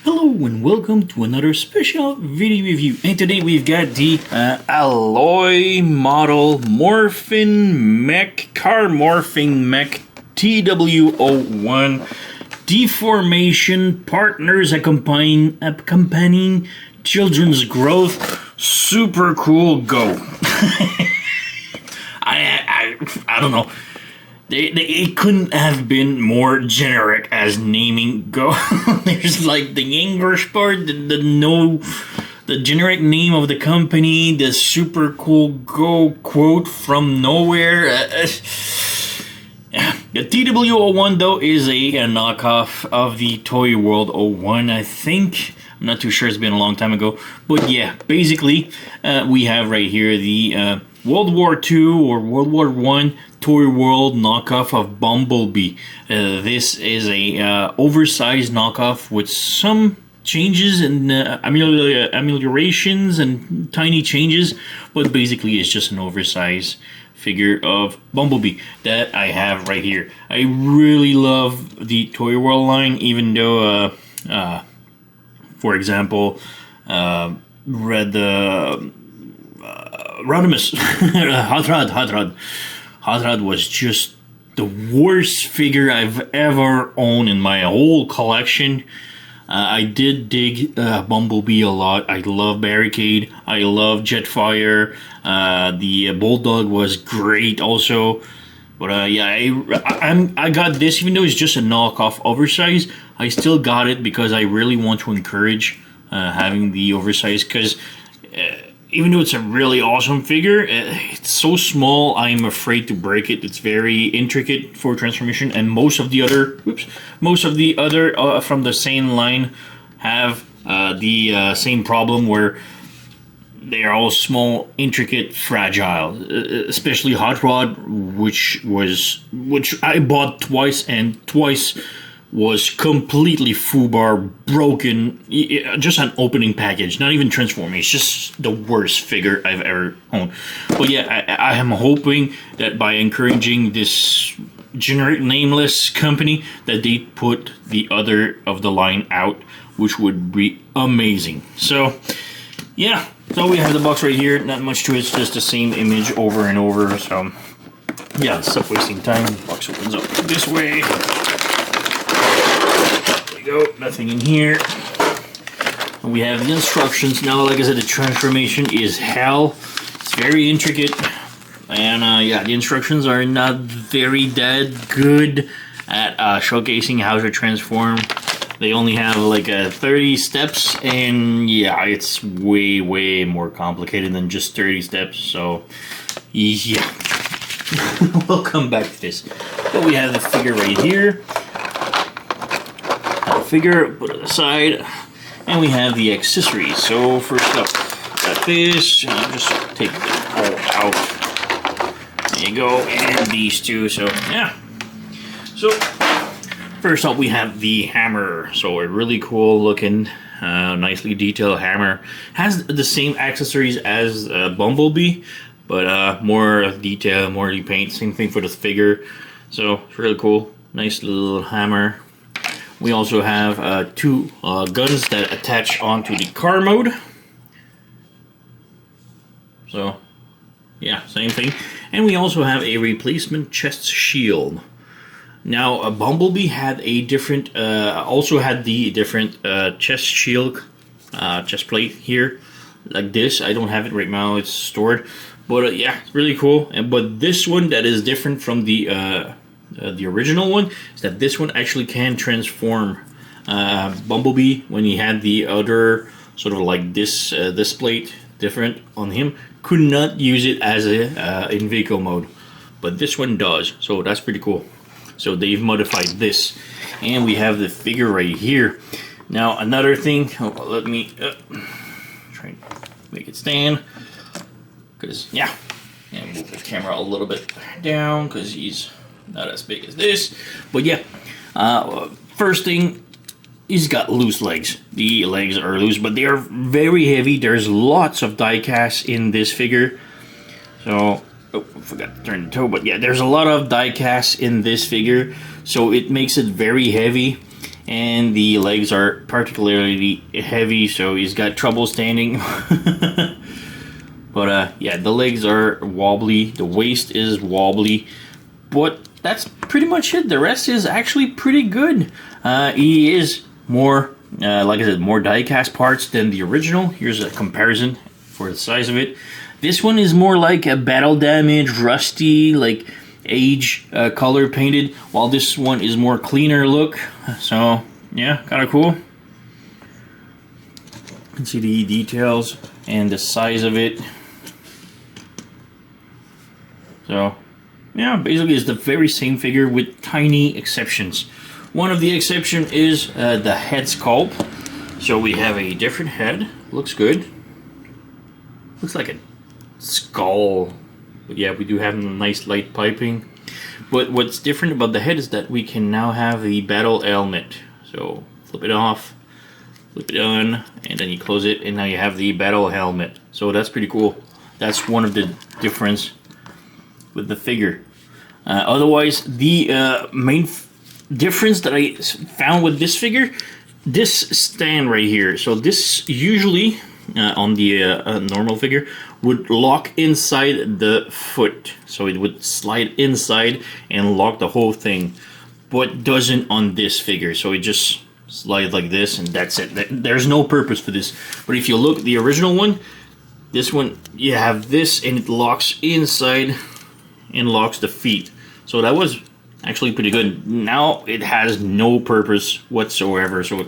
Hello and welcome to another special video review, and today we've got the alloy model Morphing Mech, car Morphing Mech TW01 deformation partners accompanying children's growth. Super cool, go. I don't know. It couldn't have been more generic as naming go. There's like the English part, the generic name of the company, the super cool go quote from nowhere. The TW01 though is a knockoff of the Toyworld 01, I think. I'm not too sure, it's been a long time ago. But yeah, basically, we have right here the World War II or World War I Toyworld knockoff of Bumblebee. This is a oversized knockoff with some changes and ameliorations and tiny changes, but basically it's just an oversized figure of Bumblebee that I have right here. I really love the Toyworld line, even though, for example, Rodimus, Hot Rod was just the worst figure I've ever owned in my whole collection. I did dig Bumblebee a lot. I love Barricade. I love Jetfire. The Bulldog was great also. But yeah, I got this, even though it's just a knockoff oversize. I still got it because I really want to encourage having the oversize, because even though it's a really awesome figure, it's so small I'm afraid to break it. It's very intricate for transformation, and most of the other from the same line have the same problem, where they are all small, intricate, fragile. Especially Hot Rod, which I bought twice, and twice was completely foobar, broken, just an opening package, not even transforming. It's just the worst figure I've ever owned. But yeah, I am hoping that by encouraging this generic nameless company, that they put the other of the line out, which would be amazing. So yeah, so we have the box right here. Not much to it, it's just the same image over and over. So yeah, stop wasting time. The box opens up this way. Go, nothing in here. We have the instructions. Now, like I said, the transformation is hell. It's very intricate, and yeah, the instructions are not very that good at showcasing how to transform. They only have like 30 steps, and yeah, it's way more complicated than just 30 steps. So yeah, we'll come back to this. But we have the figure right here. Figure, put it aside, and we have the accessories. So first up, got this, and I'll just take them all out. There you go, and these two. So yeah, so first up we have the hammer. So a really cool looking, nicely detailed hammer. Has the same accessories as Bumblebee, but more detail, more repaint. Same thing for the figure. So it's really cool, nice little hammer. We also have two guns that attach onto the car mode. So, yeah, same thing. And we also have a replacement chest shield. Now, Bumblebee had a different, also had the different chest shield, chest plate here, like this. I don't have it right now; it's stored. But yeah, it's really cool. But this one that is different from the original one is that this one actually can transform. Bumblebee, when he had the other sort of like this this plate different on him, could not use it as a in vehicle mode, but this one does. So that's pretty cool. So they've modified this, and we have the figure right here. Now another thing, let me try and make it stand, because yeah, and move the camera a little bit down because he's not as big as this. But yeah, first thing, he's got loose legs. The legs are loose, but they are very heavy. There's lots of die cast in this figure. So, oh, I forgot to turn the toe, but yeah, there's a lot of die cast in this figure. So it makes it very heavy. and the legs are particularly heavy, so he's got trouble standing. But yeah, the legs are wobbly, the waist is wobbly, but that's pretty much it. The rest is actually pretty good. He is more, like I said, more die-cast parts than the original. Here's a comparison for the size of it. This one is more like a battle damage, rusty, like age color painted, while this one is more cleaner look. So yeah, kind of cool. You can see the details and the size of it. So yeah, basically it's the very same figure with tiny exceptions. One of the exception is the head sculpt. So we have a different head. Looks good. Looks like a skull. But yeah, we do have a nice light piping. But what's different about the head is that we can now have the battle helmet. So flip it off, flip it on, and then you close it, and now you have the battle helmet. So that's pretty cool. That's one of the difference with the figure. Otherwise, the main difference that I found with this figure, this stand right here. So this usually on the normal figure would lock inside the foot, so it would slide inside and lock the whole thing, but doesn't on this figure. So it just slides like this, and that's it. There's no purpose for this. But if you look at the original one, this one, you have this, and it locks inside and locks the feet. So that was actually pretty good. Now it has no purpose whatsoever, so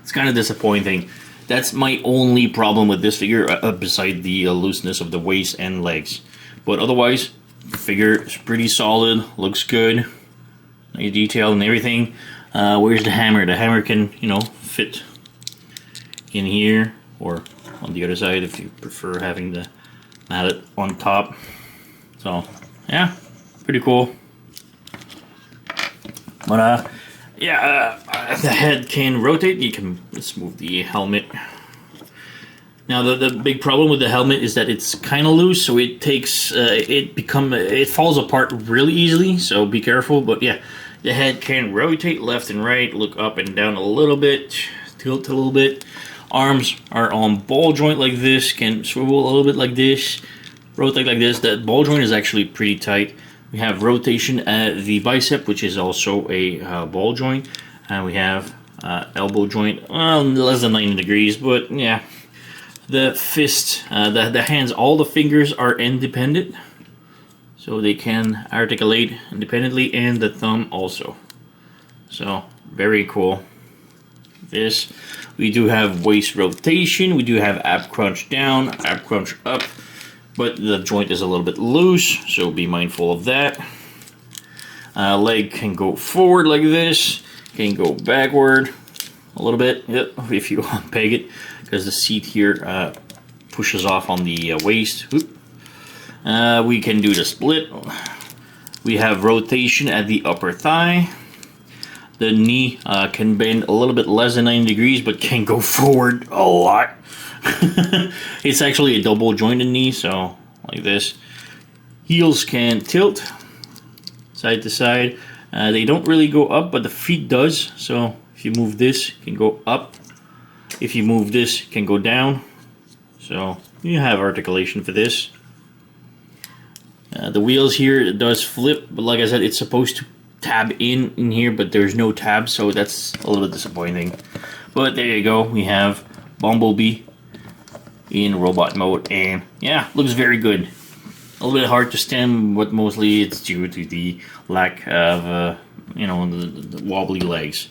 it's kind of disappointing. That's my only problem with this figure, beside the looseness of the waist and legs. But otherwise, the figure is pretty solid, looks good, nice detail and everything. Where's the hammer? The hammer can, you know, fit in here or on the other side if you prefer having the mallet on top. So yeah, pretty cool. But yeah, the head can rotate. You can, let's move the helmet. Now the big problem with the helmet is that it's kind of loose, so it takes it falls apart really easily. So be careful. But yeah, the head can rotate left and right, look up and down a little bit, tilt a little bit. Arms are on ball joint like this, can swivel a little bit like this, rotate like this. That ball joint is actually pretty tight. We have rotation at the bicep, which is also a ball joint. And we have elbow joint, well, less than 90 degrees, but yeah. The fist, the hands, all the fingers are independent, so they can articulate independently, and the thumb also. So very cool. This, we do have waist rotation, we do have ab crunch down, ab crunch up, but the joint is a little bit loose, so be mindful of that. Leg can go forward like this, can go backward a little bit, yep, if you unpeg it, because the seat here pushes off on the waist. We can do the split. We have rotation at the upper thigh. The knee can bend a little bit less than 90 degrees, but can go forward a lot. It's actually a double jointed knee, so like this. Heels can tilt side to side. They don't really go up, but the feet does. So if you move this, it can go up. If you move this, it can go down. So you have articulation for this. The wheels here, it does flip, but like I said, it's supposed to tab in here, but there's no tab, so that's a little disappointing. But there you go, we have Bumblebee in robot mode, and yeah, looks very good. A little bit hard to stem, but mostly it's due to the lack of, you know, the wobbly legs.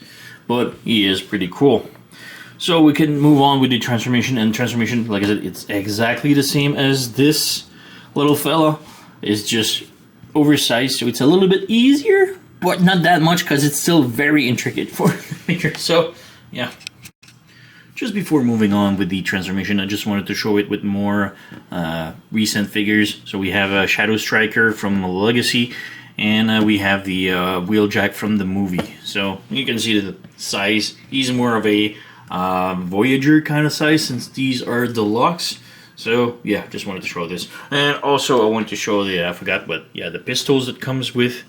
But he is pretty cool. So we can move on with the transformation, and transformation, like I said, it's exactly the same as this little fella. It's just oversized, so it's a little bit easier, but not that much, because it's still very intricate for the figure. So yeah. Just before moving on with the transformation, I just wanted to show it with more recent figures. So we have a Shadow Striker from Legacy, and we have the Wheeljack from the movie. So you can see the size. He's more of a Voyager kind of size, since these are deluxe. So yeah, just wanted to show this. And also I wanted to show the, I forgot, but yeah, the pistols that comes with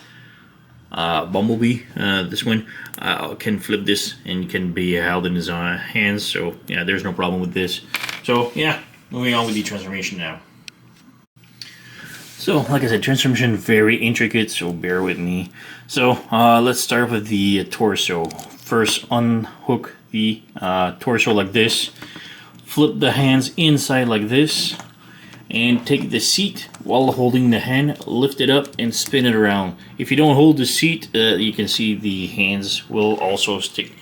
Bumblebee. This one can flip this and can be held in his hands, so yeah, there's no problem with this. So yeah, moving on with the transformation now. So like I said, transformation very intricate, so bear with me. So let's start with the torso. First, unhook the torso like this, flip the hands inside like this, and take the seat while holding the hand, lift it up and spin it around. If you don't hold the seat, you can see the hands will also stick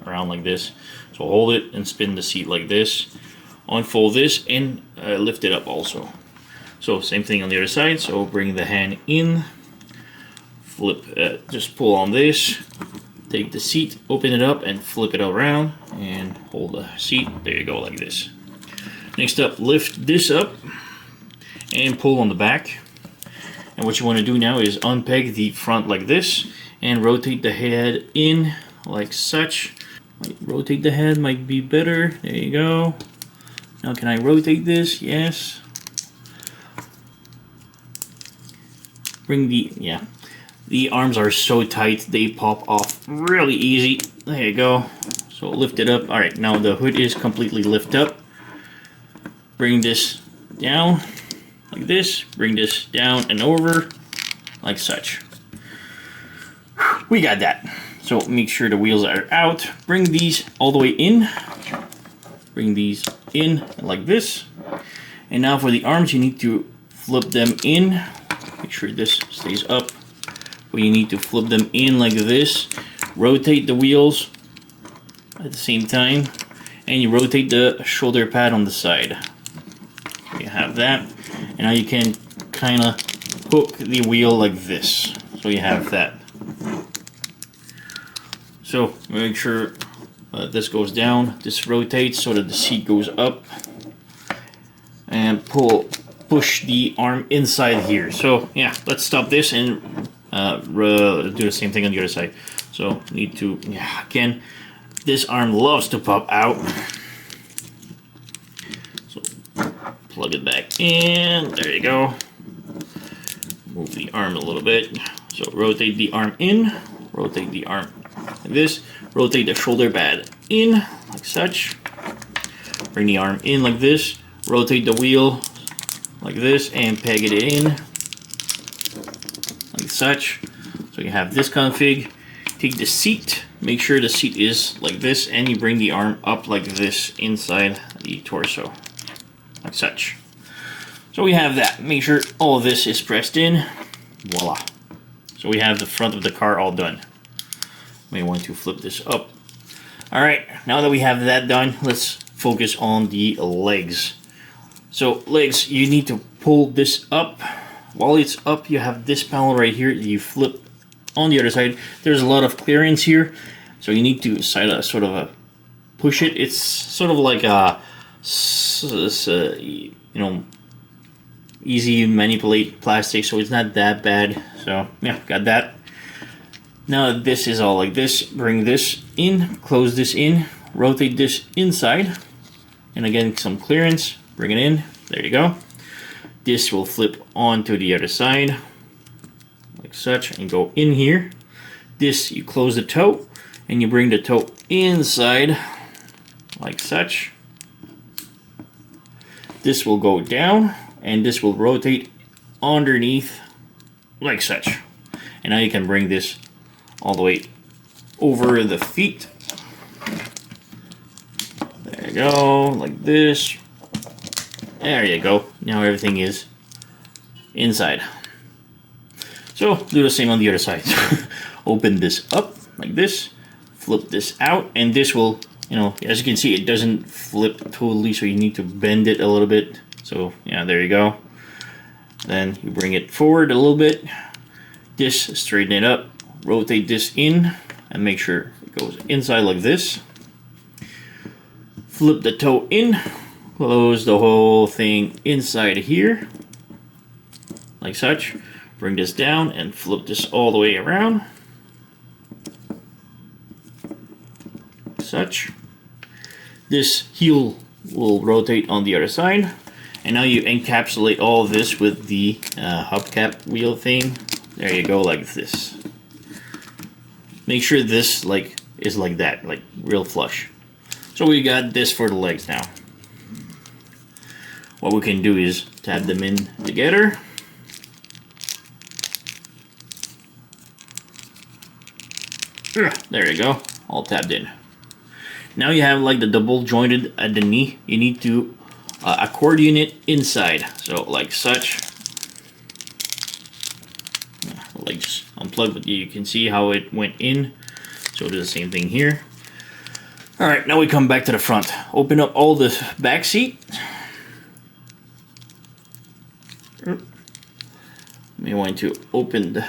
around like this. So hold it and spin the seat like this, unfold this and lift it up also. So same thing on the other side, so bring the hand in, flip, just pull on this, take the seat, open it up and flip it around and hold the seat, there you go, like this. Next up, lift this up and pull on the back. And what you want to do now is unpeg the front like this and rotate the head in like such. Rotate the head might be better, there you go. Now can I rotate this? Yes. Bring the arms are so tight they pop off really easy. There you go. So lift it up. Alright, now the hood is completely lifted up. Bring this down like this. Bring this down and over like such. We got that. So make sure the wheels are out. Bring these all the way in. Bring these in like this. And now for the arms, you need to flip them in. Make sure this stays up. But you need to flip them in like this. Rotate the wheels at the same time. And you rotate the shoulder pad on the side. You have that. And now you can kind of hook the wheel like this. So you have that. So make sure this goes down. This rotates so that the seat goes up. And push the arm inside here. So yeah, let's stop this and do the same thing on the other side. So need to, yeah, again, this arm loves to pop out. So plug it back in, there you go. Move the arm a little bit. So rotate the arm in, rotate the arm like this, rotate the shoulder pad in like such. Bring the arm in like this, rotate the wheel like this and peg it in like such. So you have this config. Take the seat, make sure the seat is like this, and you bring the arm up like this inside the torso like such. So we have that. Make sure all of this is pressed in. Voila. So we have the front of the car all done. May want to flip this up. Alright, now that we have that done, let's focus on the legs. So legs, you need to pull this up. While it's up, you have this panel right here. You flip on the other side. There's a lot of clearance here, so you need to sort of push it. It's sort of like a you know, easy manipulate plastic, so it's not that bad. So yeah, got that. Now this is all like this. Bring this in, close this in, rotate this inside, and again some clearance. Bring it in, there you go. This will flip onto the other side, like such, and go in here. This, you close the toe, and you bring the toe inside, like such. This will go down, and this will rotate underneath, like such. And now you can bring this all the way over the feet. There you go, like this. There you go. Now everything is inside. So do the same on the other side. Open this up like this, flip this out, and this will, you know, as you can see, it doesn't flip totally, so you need to bend it a little bit. So yeah, there you go. Then you bring it forward a little bit. This, straighten it up, rotate this in, and make sure it goes inside like this. Flip the toe in. Close the whole thing inside here, like such. Bring this down and flip this all the way around, such. This heel will rotate on the other side, and now you encapsulate all of this with the hubcap wheel thing. There you go, like this. make sure this like is like that, like real flush. So we got this for the legs now. What we can do is tab them in together. There you go, all tabbed in. Now you have like the double jointed at the knee. You need to accordion it inside, so like such. Like just unplug, but you can see how it went in. So do the same thing here. All right, now we come back to the front. Open up all the back seat. You want to open the.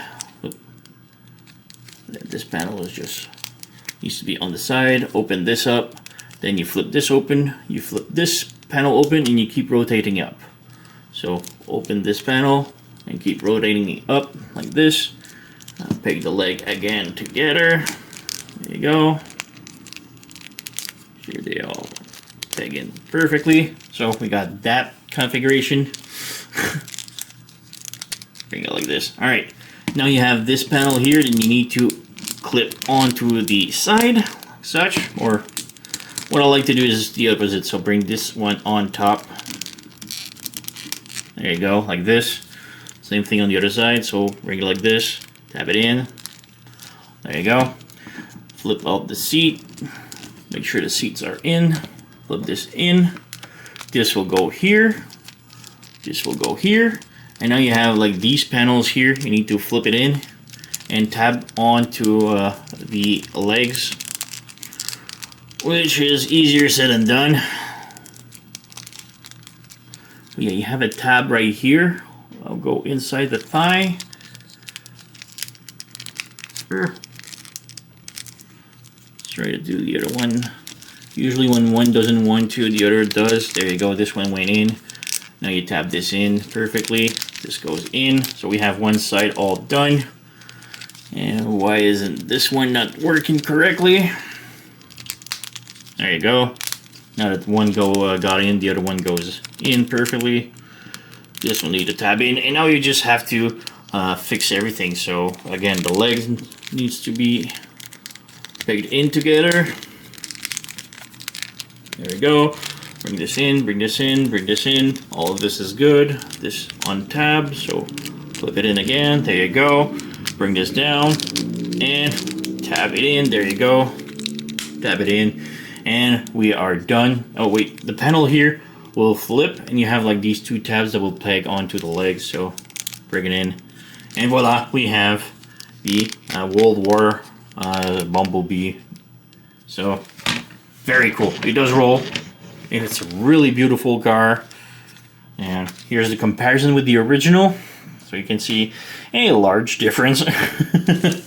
This panel is just needs to be on the side. Open this up, then you flip this open. You flip this panel open, and you keep rotating up. So open this panel and keep rotating it up like this. Peg the leg again together. There you go. Here they all peg in perfectly. So we got that configuration. Bring it like this. All right. Now you have this panel here, then you need to clip onto the side, like such, or what I like to do is the opposite, so bring this one on top. There you go, like this. Same thing on the other side, so bring it like this, tap it in. There you go. Flip out the seat, make sure the seats are in, flip this in. This will go here, this will go here. And now you have like these panels here. You need to flip it in and tab onto the legs, which is easier said than done. But yeah, you have a tab right here. I'll go inside the thigh. Let's try to do the other one. Usually when one doesn't want to, the other does. There you go, this one went in. Now you tab this in perfectly. This goes in. So we have one side all done. And why isn't this one not working correctly? There you go. Now that one got in, the other one goes in perfectly. This will need to tab in. And now you just have to fix everything. So again, the legs needs to be pegged in together. There we go. Bring this in, bring this in, bring this in. All of this is good. This on tab, so flip it in again. There you go. Bring this down and tab it in. There you go. Tab it in, and we are done. Oh wait, the panel here will flip, and you have like these two tabs that will peg onto the legs. So bring it in, and voila, we have the World War Bumblebee. So very cool. It does roll. And it's a really beautiful car. And here's the comparison with the original. So you can see a large difference. And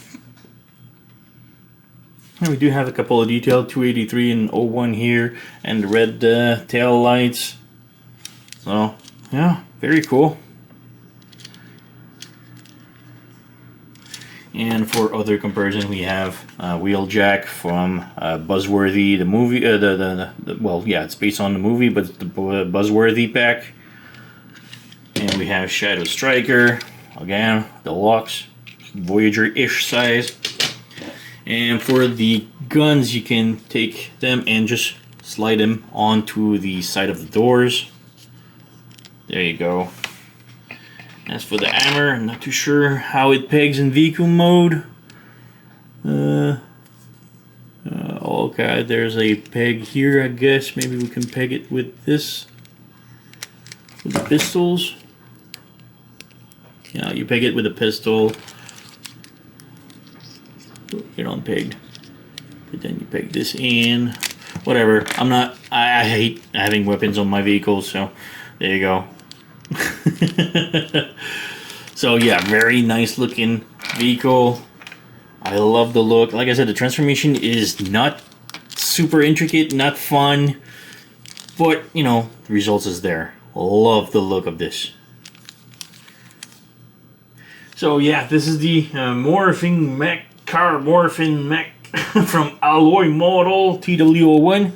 we do have a couple of details, 283 and 01 here, and the red tail lights. So yeah, very cool. And for other comparison, we have Wheeljack from Buzzworthy, the movie. Well, yeah, it's based on the movie, but it's the Buzzworthy pack. And we have Shadow Striker, again, deluxe, Voyager-ish size. And for the guns, you can take them and just slide them onto the side of the doors. There you go. As for the hammer, I'm not too sure how it pegs in vehicle mode. Okay, there's a peg here, I guess. Maybe we can peg it with this. With the pistols. Yeah, you peg it with a pistol. Get on pegged. But then you peg this in. Whatever. I hate having weapons on my vehicles, so there you go. So yeah, very nice looking vehicle. I love the look. Like I said, the transformation is not super intricate, not fun, but you know, the results is there. Love the look of this. So yeah, this is the Morphing Mech car, Morphing Mech from Alloy Model TW01.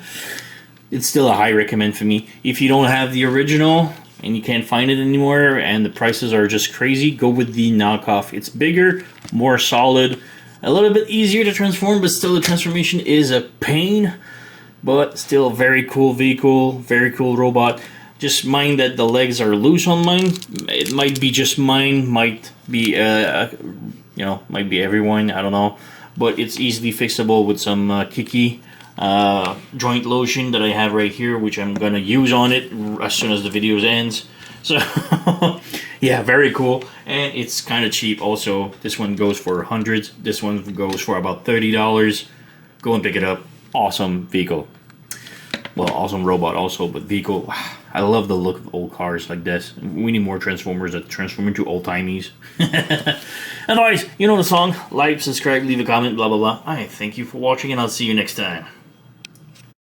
It's still a high recommend for me. If you don't have the original and you can't find it anymore and the prices are just crazy, go with the knockoff. It's bigger, more solid, A little bit easier to transform, but still the transformation is a pain. But still very cool vehicle, very cool robot. Just mind that the legs are loose on mine. It might be just mine, might be might be everyone, I don't know. But it's easily fixable with some Kiki joint lotion that I have right here, which I'm gonna use on it as soon as the video ends. So yeah, very cool, and it's kind of cheap also. This one goes for hundreds. This one goes for about $30. Go and pick it up. Awesome vehicle. Well, awesome robot also, but vehicle. I love the look of old cars like this. We need more Transformers that transform into old-timies. Anyways, you know the song. Like, subscribe, leave a comment, blah, blah, blah. I thank you for watching, and I'll see you next time.